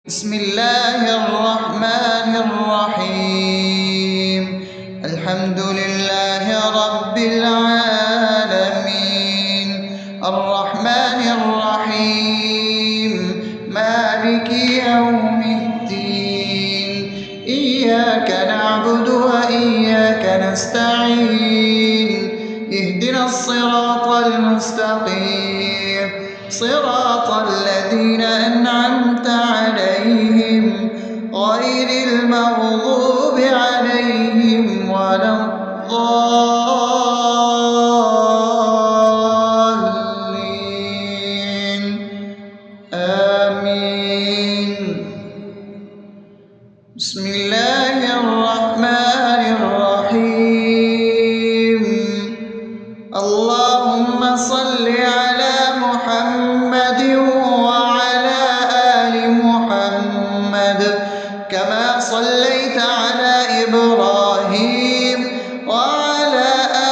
بسم الله الرحمن الرحيم. الحمد لله رب العالمين، الرحمن الرحيم، مالك يوم الدين. إياك نعبد وإياك نستعين، اهدنا الصراط المستقيم، صراط الذين أنعمت عليهم غير المغضوب عليهم ولا الضالين. آمين. بسم الله الرحمن الرحيم. اللهم صل على محمد وعلى آل محمد كما صليت على إبراهيم وعلى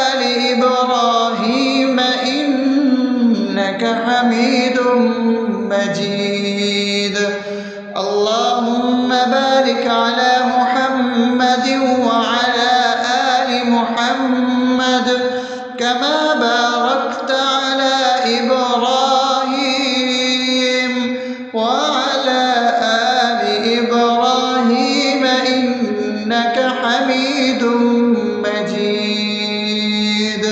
آل إبراهيم إنك حميد مجيد. اللهم بارك على محمد وعلى آل محمد كما باركت على إبراهيم وعلى آل إبراهيم إنك حميد مجيد.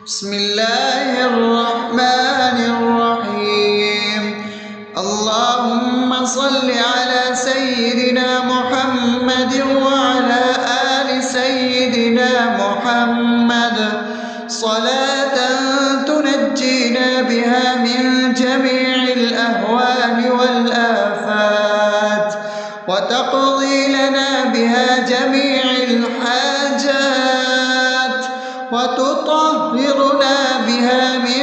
بسم الله الرحمن الرحيم. اللهم صل على سيدنا محمد وعلى آل سيدنا محمد صلاة تنجينا بها من جميع الأهوال والآفات، وتقضي لنا بها جميع الحاجات، وتطهرنا بها من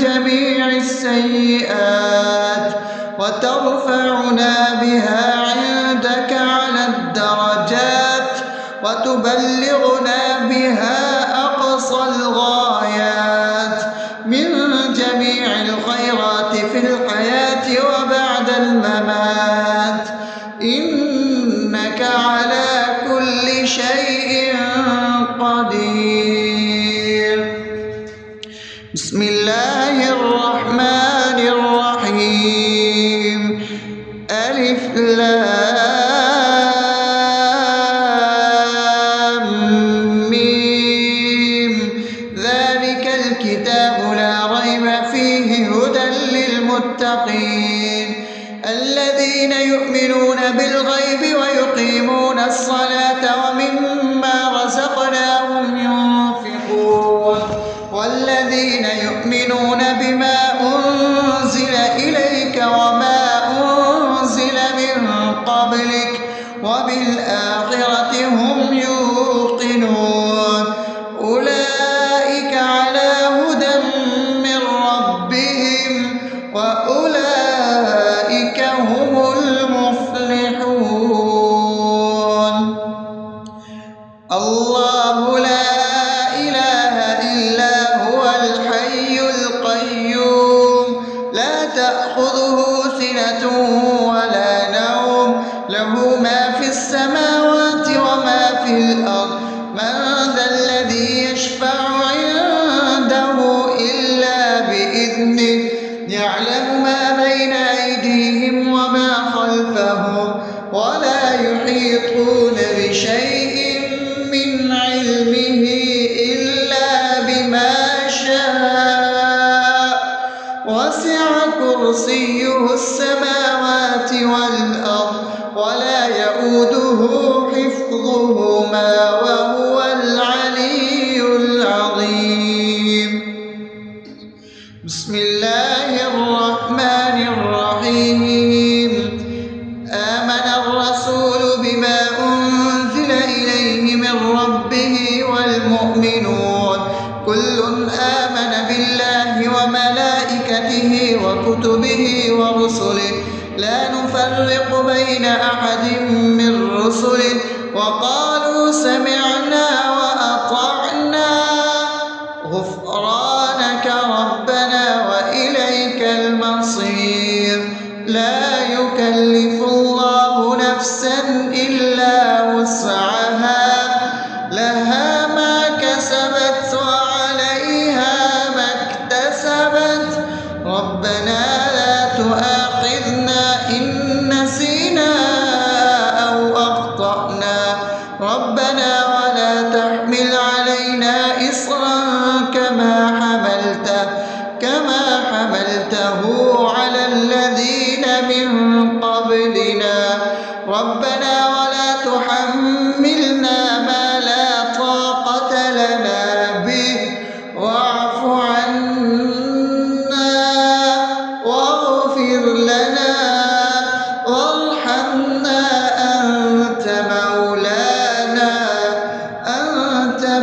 جميع السيئات، وترفعنا بها عندك على الدرجات، وتبلغنا بها أقصى الغايات من جميع الخيرات في الحياة وبعد الممات، إنك على كل شيء قدير. بسم الله الرحمن الرحيم. ألف لام ميم. ذلك الكتاب لا ريب فيه هدى للمتقين الذين يؤمنون بالغيب ويقيمون الصلاة ومما رزقناهم ينفقون والذين يؤمنون بما أنزل إليك وما أنزل من قبلك وبالآخرة هم يوقنون أولئك على هدى من ربهم وأولئك هم المفلحون. الله لا إله إلا هو الحي القيوم لا تأخذه سنة ولا نوم له ما في السماوات وما في الأرض. من ذا الذي يشفع عنده إلا بإذنه يعلم ما بين أيديهم وما خلفهم ولا يحيطون بشيء من علمه إلا بما شاء وسع كرسيه السماوات والأرض ولا يؤوده حفظهما وهو العلي العظيم. بسم الله الرحمن الرحيم. آمن الرسول بما أنزل إليه من ربه والمؤمنون كل آمن بالله وملائكته وكتبه ورسله لا نفرق بين أحد من رسله وقالوا سمعنا وأطعنا غفرانك ربنا وإليك المصير. لا يكلف يكلف الله نفسا إلا وسعها لها ما كسبت وعليها ما اكتسبت ربنا لا تؤاخذنا إن نسينا أو أخطأنا ربنا ولا تحمل علينا إصرا كما حملته على الذين من قبلنا ربنا ولا تحملنا ما لا طاقة لنا به واعف عنا واغفر لنا وارحمنا أنت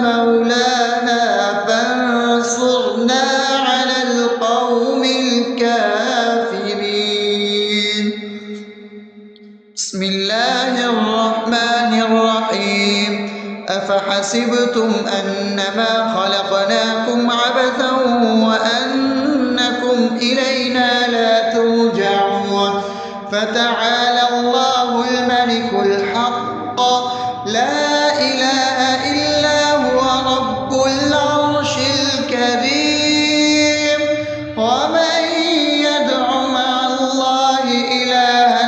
مولانا فانصرنا على القوم الكافرين. بسم الله الرحمن الرحيم أفحسبتم أنما خلقناكم عبثا وأنكم إلينا لا ترجعون فتعالى الله الملك الحق لا إله إلا هو رب العرش الكريم ومن يدع مع الله إلها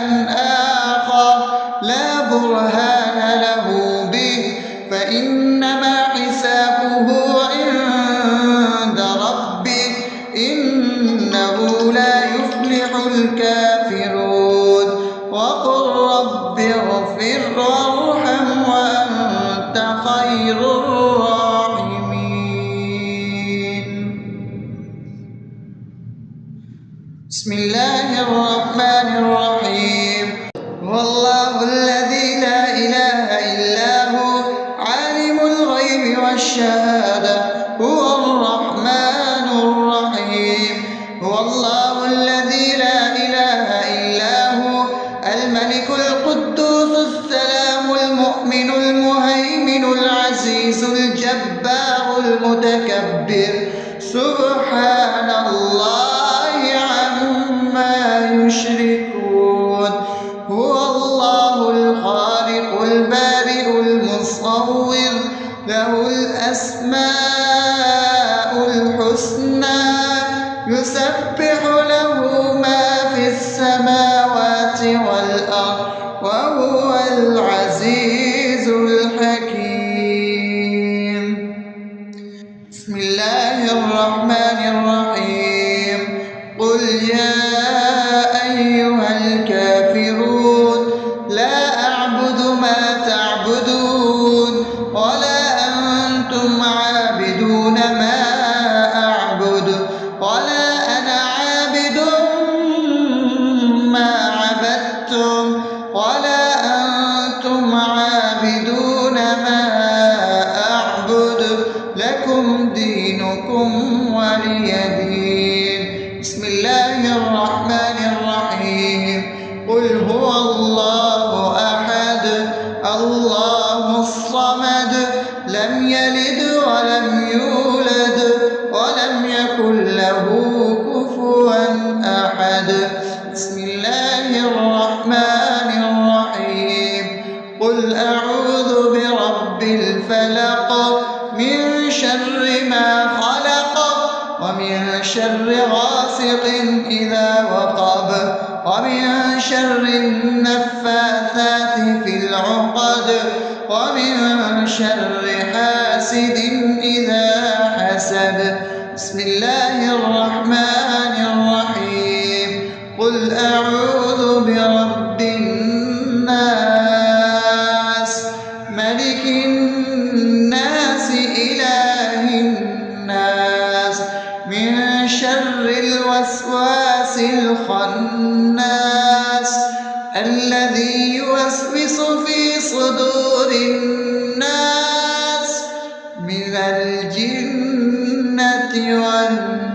آخر لا برهان له به فإنما حسابه عند ربه إنه لا يفلح الكافرون وقل رب اغفر وارحم وأنت خير الراحمين. بسم الله الرحمن الرحيم هو الله الذي لا إله إلا هو عالم الغيب والشهادة هو الرحمن الرحيم هو الله الذي لا إله إلا هو الملك القدوس السلام المؤمن المهيمن العزيز الجبار المتكبر سبحان الله عما يشركون هو الله الخالق البارئ المصور له الأسماء الحسنى يسبح له ما في السماوات والأرض وهو العزيز الحكيم. بسم الله الرحمن الرحيم قل يا أيها الكافرون لا أعبد ما تعبدون ولا أنتم عابدون ما أعبد ولا أنا عابد ما عبدتم ولا أنتم عابدون ما أعبد لكم دينكم ولي دين. بسم الله الرحمن الرحيم قل هو الله أحد الله الصمد لم يلد ولم يولد ولم يكن له كفوا أحد. بسم الله الرحمن الرحيم قل أعوذ برب الفلق من شر ما خلق ومن شر غاسق إذا وقب ومن شر النفاثات في العقد ومن شر حاسد إذا حسد. بسم الله الرحمن الرحيم قل أعوذ برب الناس ملك الناس إله الناس من شر الوسواس الخناس الذي يوسوس في صدور الناس من الجنة والناس.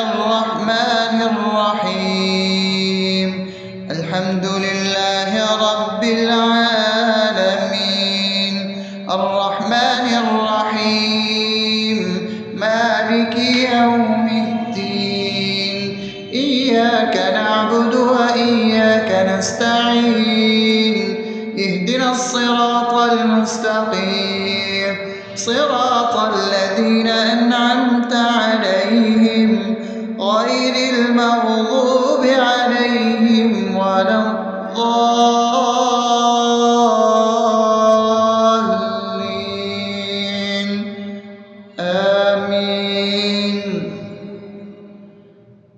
الرحمن الرحيم الحمد لله رب العالمين الرحمن الرحيم مالك يوم الدين إياك نعبد اهدنا الصراط المستقيم صراط الذين أنعمت عليهم غير المغضوب عليهم ولا الضالين آمين.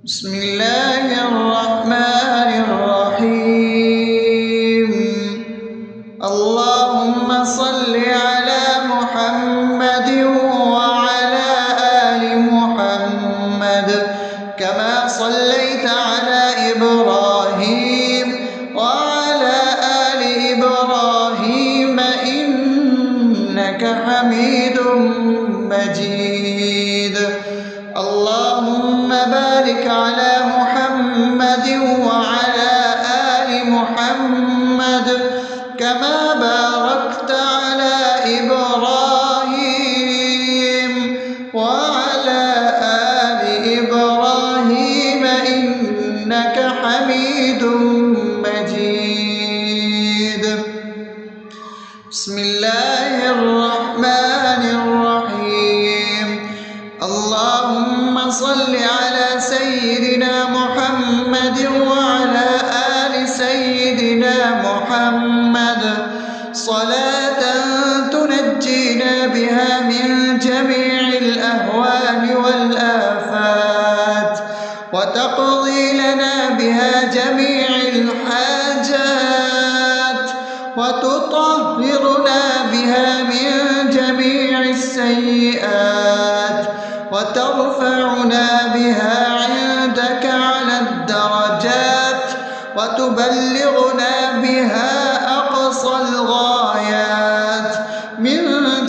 بسم الله الرحمن الرحيم. اللهم صل على محمد وعلى آل محمد كما صليت على إبراهيم وعلى آل إبراهيم إنك حميد مجيد. اللهم بارك على محمد وعلى آل محمد كما باركت على إبراهيم وعلى آل إبراهيم إنك حميد مجيد. بسم الله الرحمن الرحيم. اللهم صل على سيدنا محمد وعلى آل سيدنا محمد صلاة تنجينا بها من جميع الأهوال والآفات وتقضي لنا بها جميع الحاجات وتطهرنا بها من جميع السيئات وترفعنا بها عندك على الدرجات وتبلغنا بها أقصى الغايات من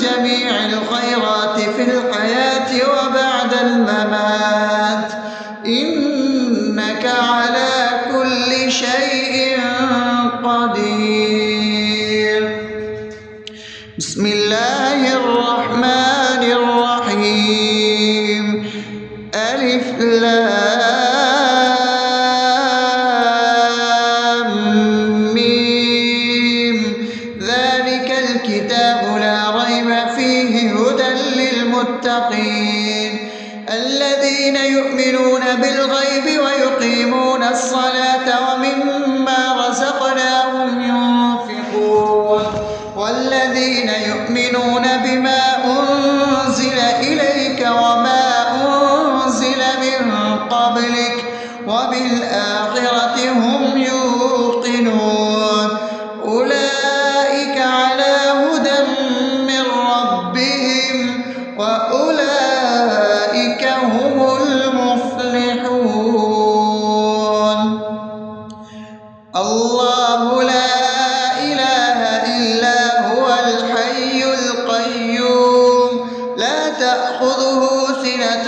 جميع الخيرات في الحياة وبعد الممات إنك على كل شيء قدير. بسم الله الرحمن الرحيم. ألف لام ميم ذلك الكتاب لا ريب فيه هدى للمتقين الذين يؤمنون بالغيب ويقيمون الصلاة ومما رزقناهم ينفقون والذين يؤمنون بما أنزل إليك وما أنزل من قبلك وبالآخرة هم يوقنون أولئك على هدى من ربهم وأولئك هم المفلحون. الله لا إله إلا هو الحي القيوم لا تأخذه سنة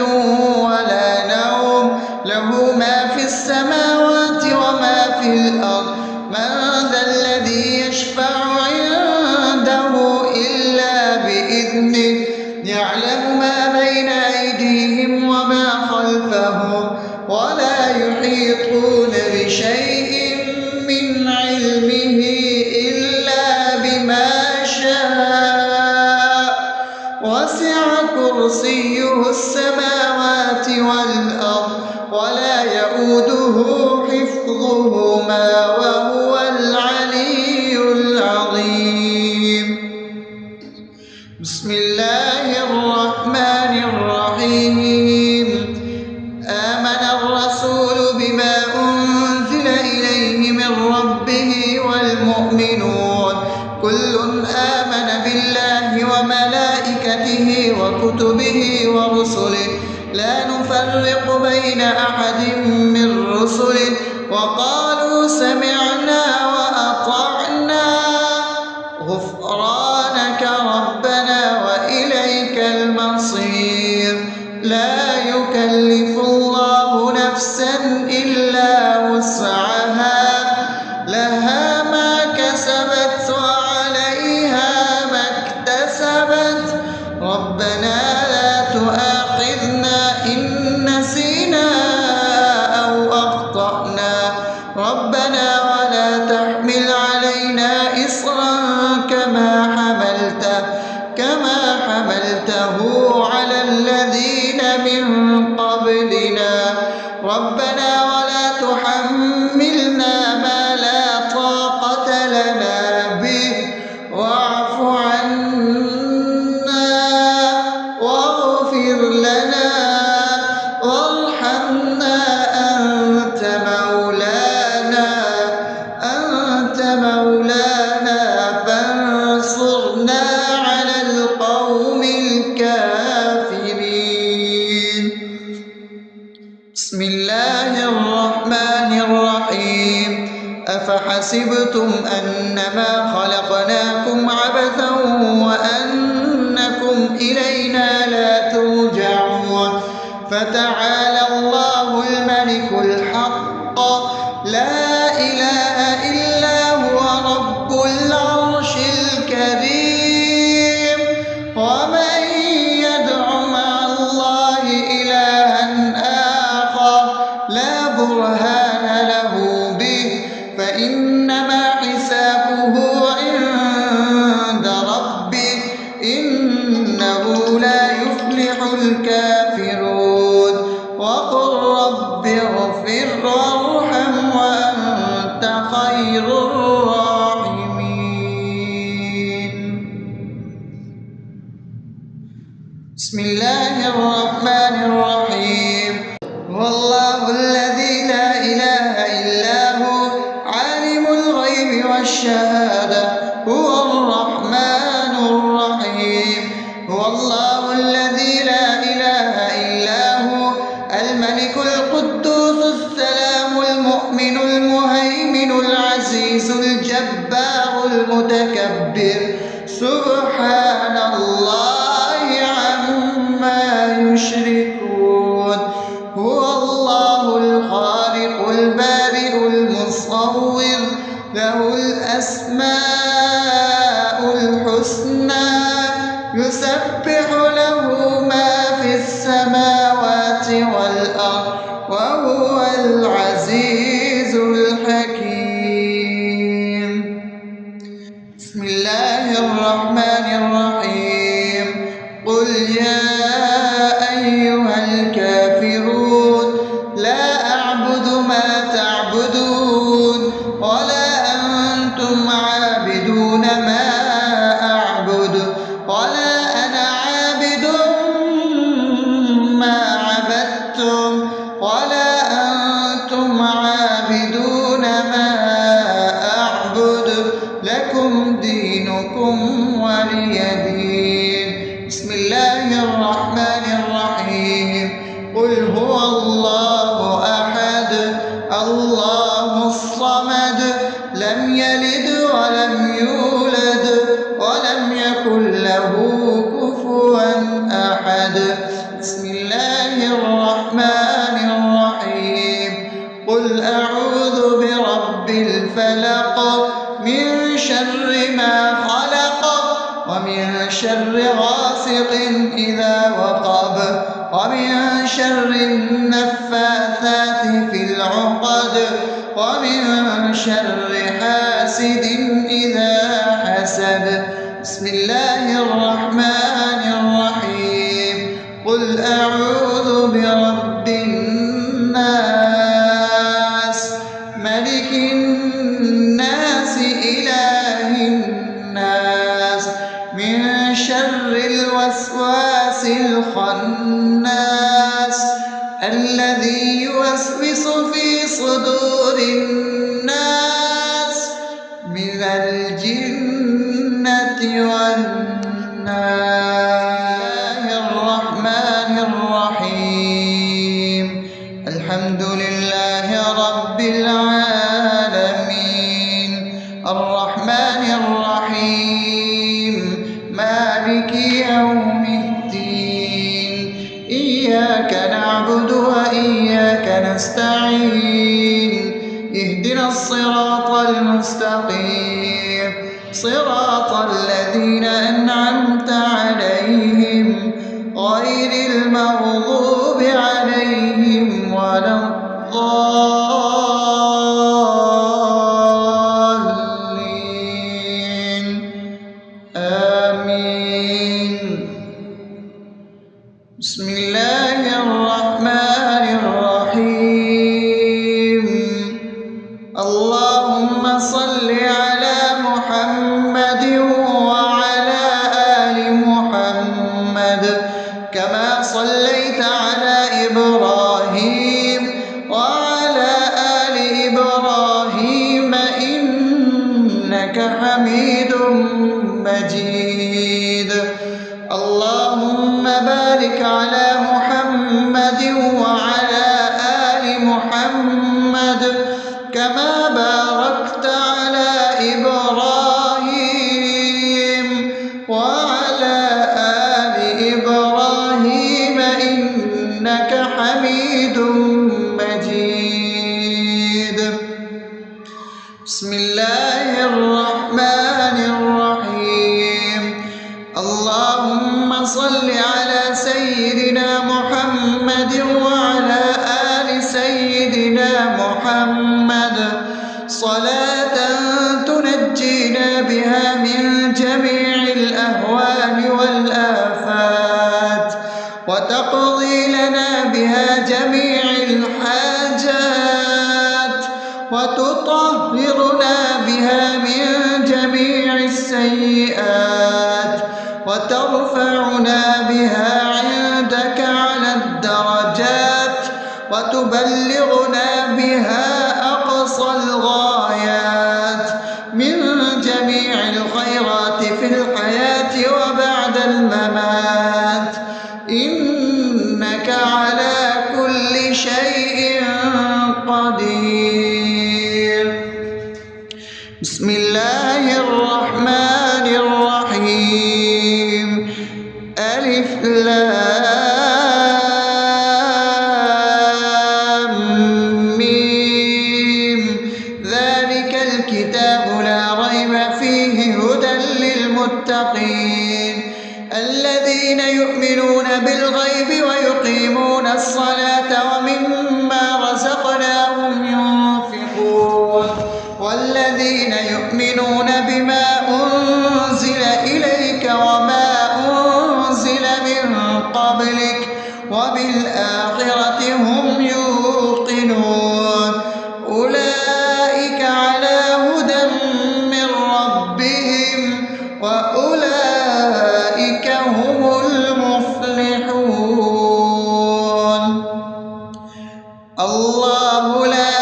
ولا نوم له ما في السماوات وما في الأرض من ذا الذي يشفع عنده إلا بإذنه يعلم ما بين أيديهم وما خلفهم ولا يحيطون بشيء من علمه إلا بما شاء وسع كرسيه السماوات والأرض ولا يؤوده حفظهما وهو العلي العظيم. بسم الله الرحمن الرحيم. آمن الرسول بما أنزل إليه من ربه والمؤمنون كل آمن بالله وملائكته وكتبه ورسله لا نفرق بين أحد من رسله وقالوا سمعنا وأطعنا غفرانك ربنا وإليك المصير. لا يكلف الله نفسا إلا وسعها لها ما كسبت وعليها ما اكتسبت ربنا لا تؤاخذنا إن نسينا أو أخطأنا ربنا ولا تحمل علينا إصرا أفحسبتم أنما خلقناكم عبثا وأنكم إلينا لا ترجعون فتعالى الله الملك الحق لا إله إلا هو رب العرش الكريم ومن يدع مع الله إلها آخر لا برهان له به فإنما حسابه عند ربه إنه لا يفلح الكافرون وقل رب اغفر وارحم وأنت خير الراحمين. بسم الله الرحمن الرحيم. هو الله الذي لا إله إلا هو عالم الغيب والشهادة هو الرحمن الرحيم. هو الله الذي لا إله إلا هو الملك القدوس السلام المؤمن المهيمن العزيز الجبار المتكبر سبحان الله عما يشركون. هو الله الخالق البارئ المصور له الأسماء الحسنى يسبح له ما في السماوات والأرض وهو العزيز الحكيم. بسم الله الرحمن الرحيم. قل يا أيها الكافرون لا أعبد ما تعبدون ولا أنتم عابدون ما أعبد ولا أنا عابد ما عبدتم ولا أنتم عابدون ما أعبد لكم دينكم ولي دين. بسم الله الرحمن الرحيم. قل هو الله أحد الله الصمد لم يلد ولم يولد ولم يكن له كفوا أحد. بسم الله الرحمن الرحيم. قل أعوذ برب الفلق من شر ما خلق ومن شر غاسق إذا وقب ومن شر النفاثات في العقد ومن شر حاسد إذا حسد. بسم الله الرحمن الرحيم. قل أعوذ برب الناس ملك الناس إله الناس من شر الوسواس الخناس الذي يوسوس في صدور الناس من الجنة والناس. الرحمن الرحيم. الحمد لله رب العالمين الرحمن الرحيم مالك يوم الدين إياك نعبد وإياك نستعين اهدنا الصراط المستقيم صراط الذين أنعمت عليهم غير المغضوب عليهم ولا الضالين آمين. بسم الله الرحمن الرحيم. اللهم صل على محمد وعلى آل محمد كما صليت على إبراهيم وعلى آل إبراهيم إنك حميد مجيد. اللهم بارك على محمد وعلى آل محمد كما باركت بسم الله الرحمن الرحيم اللهم صل على سيدنا محمد وعلى آل سيدنا محمد صلاة تنجينا بها من جميع الأهوال والآفات وتقضي لنا بها جميع الحاجات وتطهرنا بها من جميع السيئات وترفعنا بها عندك على الدرجات وتبلغنا بها أقصى الغايات من جميع الخيرات في الحياة وبعد الممات إنك على كل شيء قدير. بسم الله الرحمن الرحيم ألف لام ميم ذلك الكتاب لا ريب فيه هدى للمتقين الذين يؤمنون بالغيب ويقيمون الصلاة ومما رزقناهم ينفقون والذين يؤمنون بما أنزل إليك وما أنزل من قبلك وبالآخرة هم يوقنون أولئك على هدى من ربهم وأولئك هم المفلحون. الله لا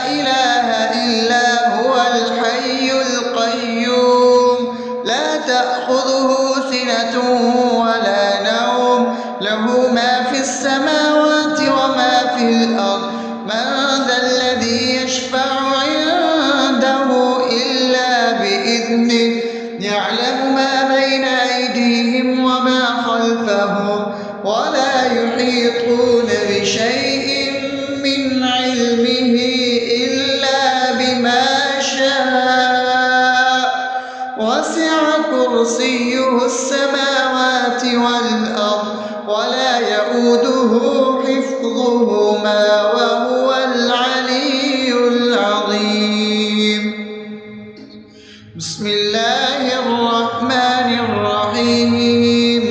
إله إلا هو الحي القيوم لا تأخذه سنة ولا نوم له ما في السماوات وما في الأرض من ذا الذي يشفع عنده إلا بإذنه يعلم ما بين أيديهم وما خلفهم ولا يحيطون بشيء من علمه إلا بما شاء وسع كرسيه السماوات والأرض ولا يؤوده حفظهما وهو العلي العظيم. بسم الله الرحمن الرحيم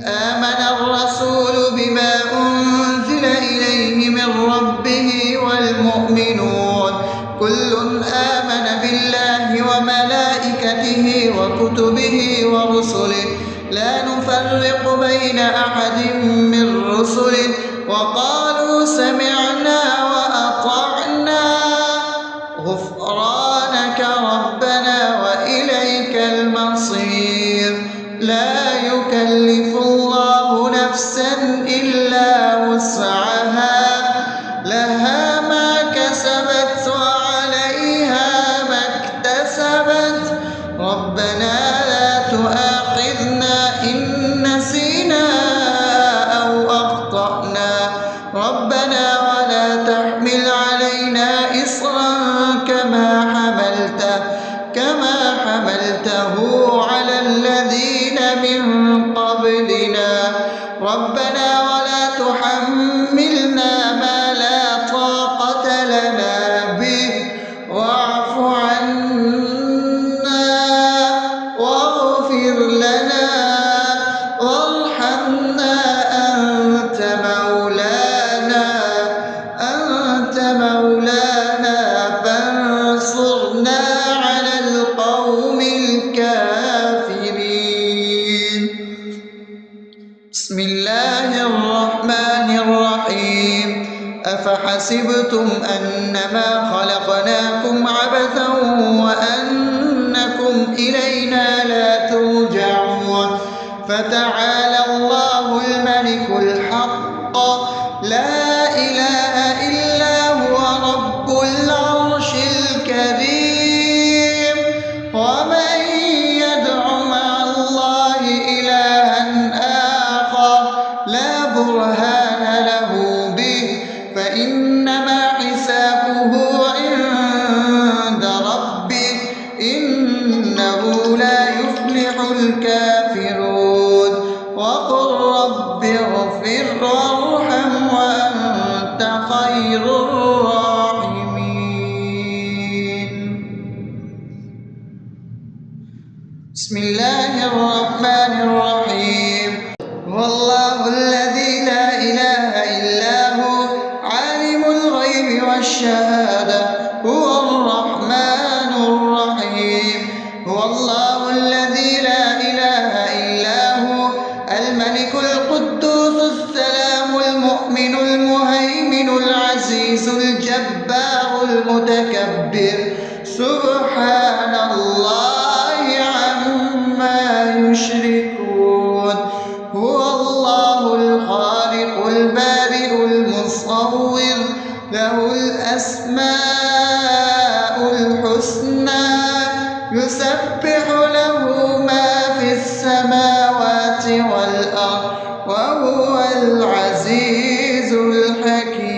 آمن الرسول بما أنزل إليه من ربه والمؤمنون كل آمن بالله وملائكته وكتبه ورسله لا نفرق بين أحد من رسله وقالوا سمعنا وأطعنا غفرانك ربنا وإليك المصير لا يكلف الله نفسا إلا وسعها لها ما كسبت وعليها ما اكتسبت ربنا لا تؤاخذنا إن نسينا أو أخطأنا ربنا ولا تحمل علينا إصرا كما حملته على الذين من قبلنا ربنا ولا تحملنا ما لا طاقة لنا به واعف عنا واغفر لنا وارحمنا أنت مولانا فانصرنا على القوم الكافرين. بسم الله الرحمن الرحيم أفحسبتم أنما خلقناكم عبثا وأنكم إلينا لا ترجعون فتعالى الله الملك الحق لا إله إلا هو رب العرش الكريم ومن يدع مع الله إلها آخر لا برهان له به فإنما حسابه عند بسم الله الرحمن الرحيم. هو الله الذي لا إله إلا هو عالم الغيب والشهادة هو الرحمن الرحيم. هو الله الذي لا إله إلا هو الملك القدوس السلام المؤمن المهيمن العزيز الجبار المتكبر سبحان الله عما يشركون. هو الله الخالق البارئ المصور له الأسماء الحسنى يسبح له ما في السماوات والأرض وهو العزيز الحكيم.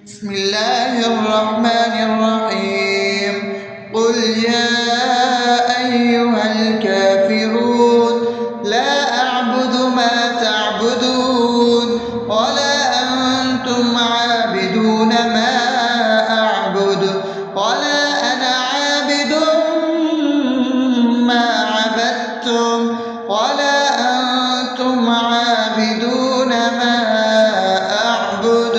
بسم الله الرحمن الرحيم. قل يا أيها الكافرون لا أعبد ما تعبدون ولا أنتم عابدون ما أعبد ولا أنا عابد ما عبدتم ولا أنتم عابدون ما أعبد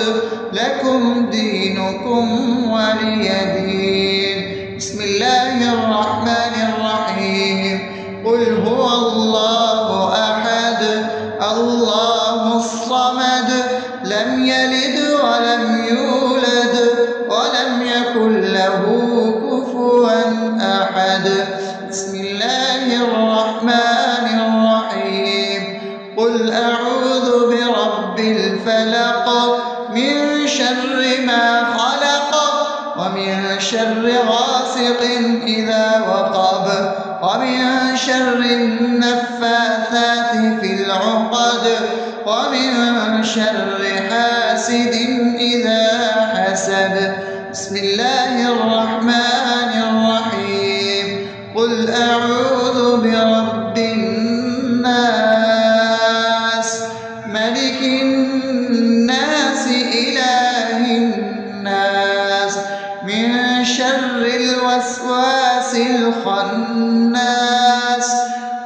لكم دينكم ولي دين. بسم الله الرحمن الرحيم. قل هو الله أحد الله الصمد لم يلد ولم يولد ولم يكن له كفوا أحد. بسم الله الرحمن الرحيم. قل أعوذ برب الفلق من شر ما خلق ومن شر غاسق إذا وقب ومن شر النفاثات في العقد ومن شر حاسد إذا حسد. بسم الله الرحمن الرحيم. قل أعوذ برب الناس ملك الناس إله الناس من شر الوسواس الخناس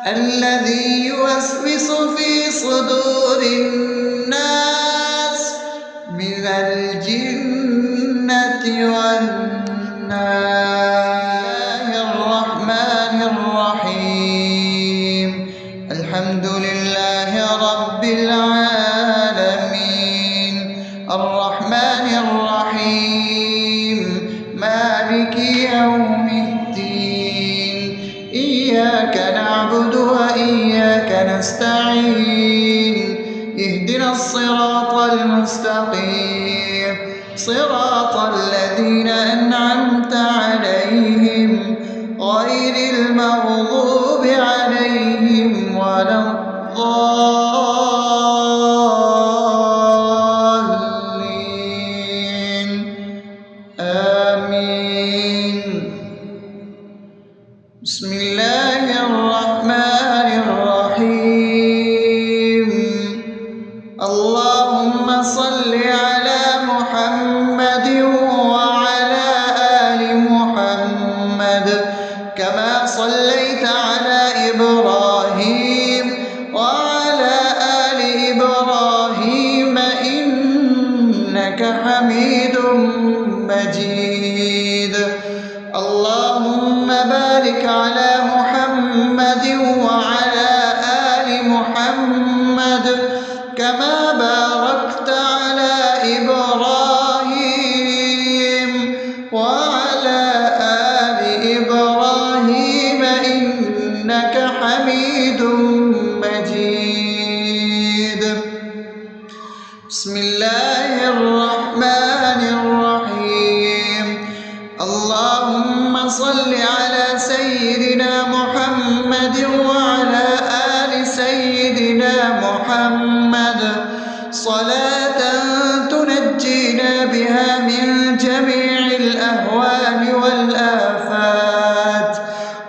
الذي يوسوس في صدور الناس من الجنة والناس. الرحمن الرحيم. الحمد لله رب العالمين الرحمن الرحيم مالك يوم الدين إياك نعبد وإياك نستعين اهدنا الصراط المستقيم صراط الذين أنعمت عليهم غير المغضوب عليهم ولا الضالين آمين. بسم الله الرحمن الرحيم. اللهم صل على محمد وعلى آل محمد كما صليت على إبراهيم وعلى آل إبراهيم إنك حميد مجيد. اللهم بارك على محمد وعلى آل محمد كما باركت على إبراهيم وعلى آل إبراهيم إنك حميد مجيد. بسم الله الرحمن الرحيم. اللهم صل على سيدنا محمد وعلى آل سيدنا محمد صلاة تنجينا بها من جميع الأهوال والآفات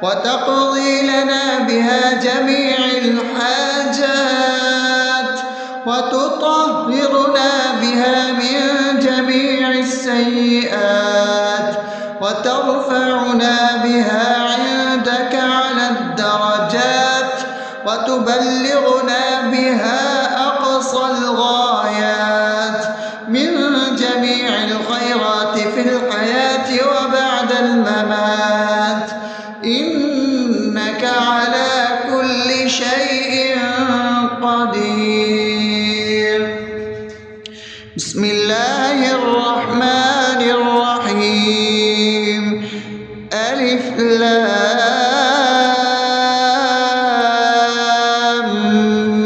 وتقضي لنا بها جميع الحاجات وتطهرنا بها من جميع السيئات وترفعنا بها الخيرات في الحياة وبعد الممات، إنك على كل شيء قدير. بسم الله الرحمن الرحيم. ألف لام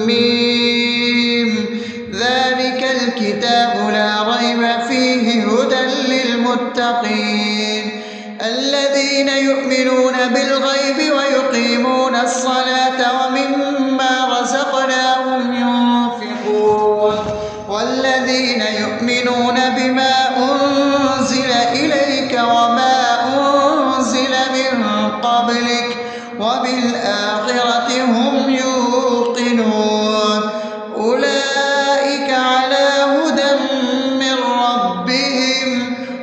ميم. ذلك الكتاب لا ريب فيه هدى للمتقين الذين يؤمنون بالغيب ويقيمون الصلاة ومما رزقناهم ينفقون والذين يؤمنون بما أنزل إليك وما أنزل من قبلك وبالآخرة هم يوقنون أولئك على هدى من ربهم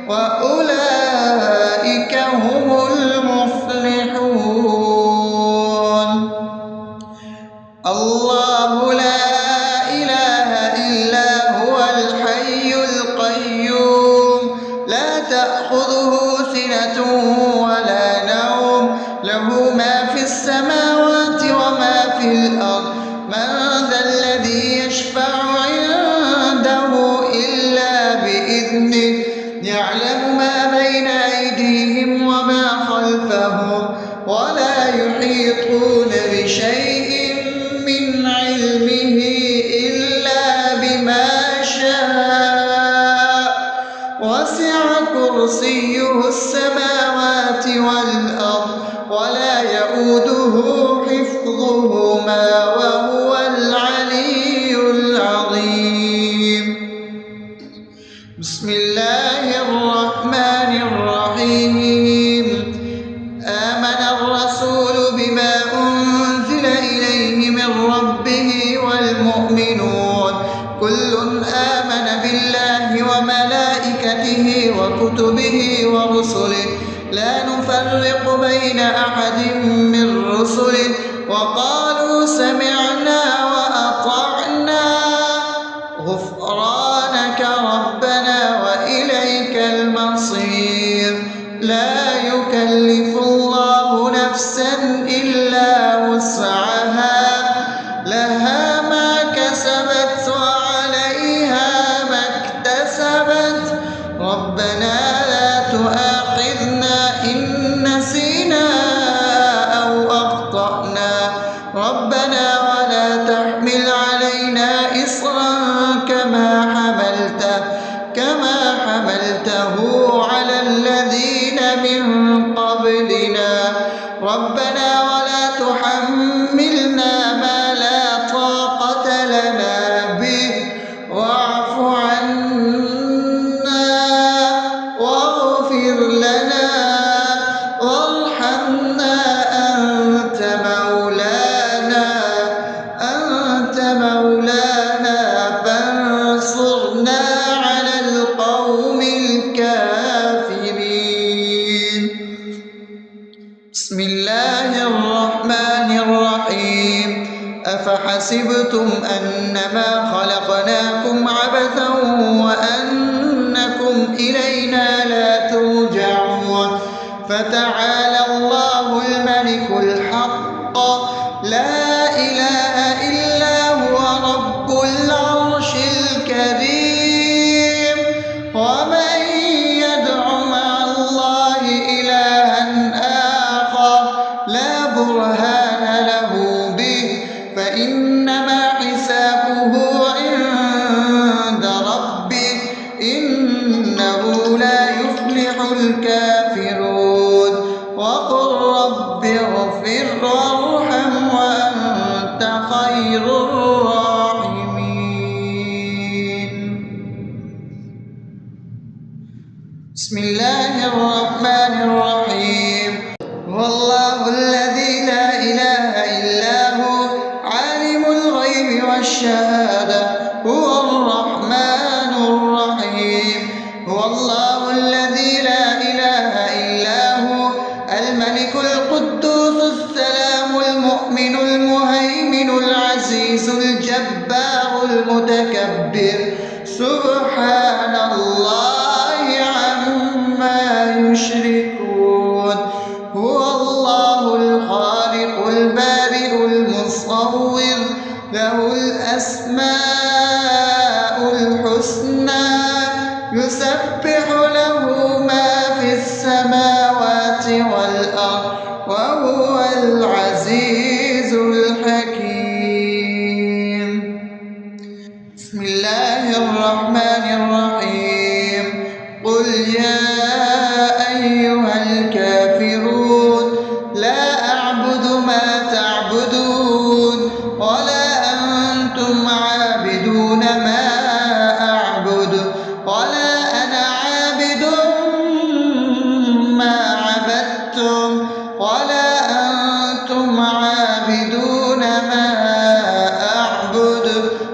وأولئك هم المفلحون. الله لا إله إلا هو الحي القيوم لا تأخذه سنة ولا نوم له ما في السماوات وما في الأرض من ذا الذي يشفع عنده إلا بإذنه يعلم ما بين أيديهم وما خلفهم ولا يحيطون بشيء من علمه إلا بما شاء وسع كرسيه السماوات والأرض ولا يؤوده حفظهما وهو العلي العظيم. بسم الله الرحمن الرحيم. آمن الرسول بما أنزل إليه من ربه والمؤمنون كل آمن بالله وملائكته وكتبه ورسله لا نفرق بين أحد من رسله وقالوا سمعنا وأطعنا غفرانك ربنا وإليك المصير. لا يكلف الله نفسا إلا وسعها لها ما كسبت وعليها ما اكتسبت ربنا لا تؤاخذنا إن نسينا أو أخطأنا ربنا ولا تحمل علينا إصرا كما حملته على الذين من قبلنا ربنا ولا تحملنا ما لا طاقة لنا به واعف عنا واغفر لنا وارحمنا أنت مولانا فانصرنا على القوم الكافرين. بسم الله الرحمن الرحيم. أفحسبتم أنما خلقناكم عبثا وأنكم إلينا لا ترجعون فتعالى الله الملك الحق لا إله إلا هو رب العرش الكريم. ومن يدع مع الله إلها آخر لا برهان له به فإنما حسابه عند ربه إنه لا يفلح الكافرون. وقل رب اغفر وارحم وأنت خير الراحمين. بسم الله الرحمن الرحيم. هو الله الذي لا إله إلا هو عالم الغيب والشهادة هو الرحمن الرحيم. هو الله الذي لا إله إلا هو الملك القدوس السلام المؤمن المهيمن العزيز الجبار المتكبر سبحان الله يا أيها الكافرون لا أعبد ما تعبدون ولا أنتم عابدون ما أعبد ولا أنا عابد ما عبدتم ولا أنتم عابدون ما أعبد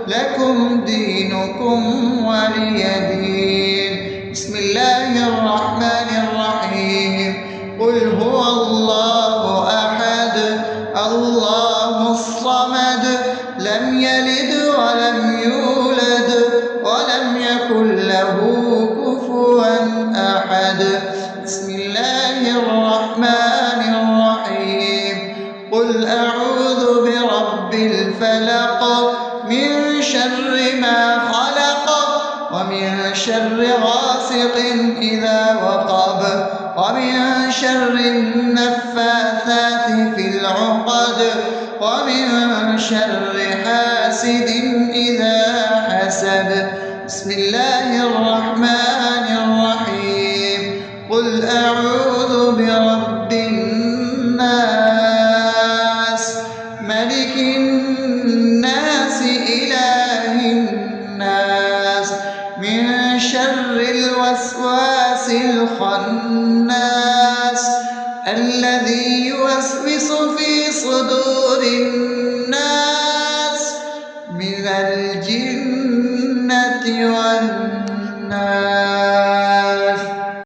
لكم دينكم ولي دين. بسم الله الرحمن الرحيم. قل هو الله أحد الله الصمد لم يلد ولم يولد ولم يكن له كفوا أحد. بسم الله الرحمن الرحيم. قل أعوذ برب الفلق من شر ما خلق ومن شر غاسق إذا وقب ومن شر النفاثات في العقد ومن شر حاسد إذا حسد. بسم الله الرحمن الرحيم. قل أعوذ برب الناس ملك الناس إله الناس من شر الوسواس الخناس الذي يوسوس في صدور الناس من الجنة والناس.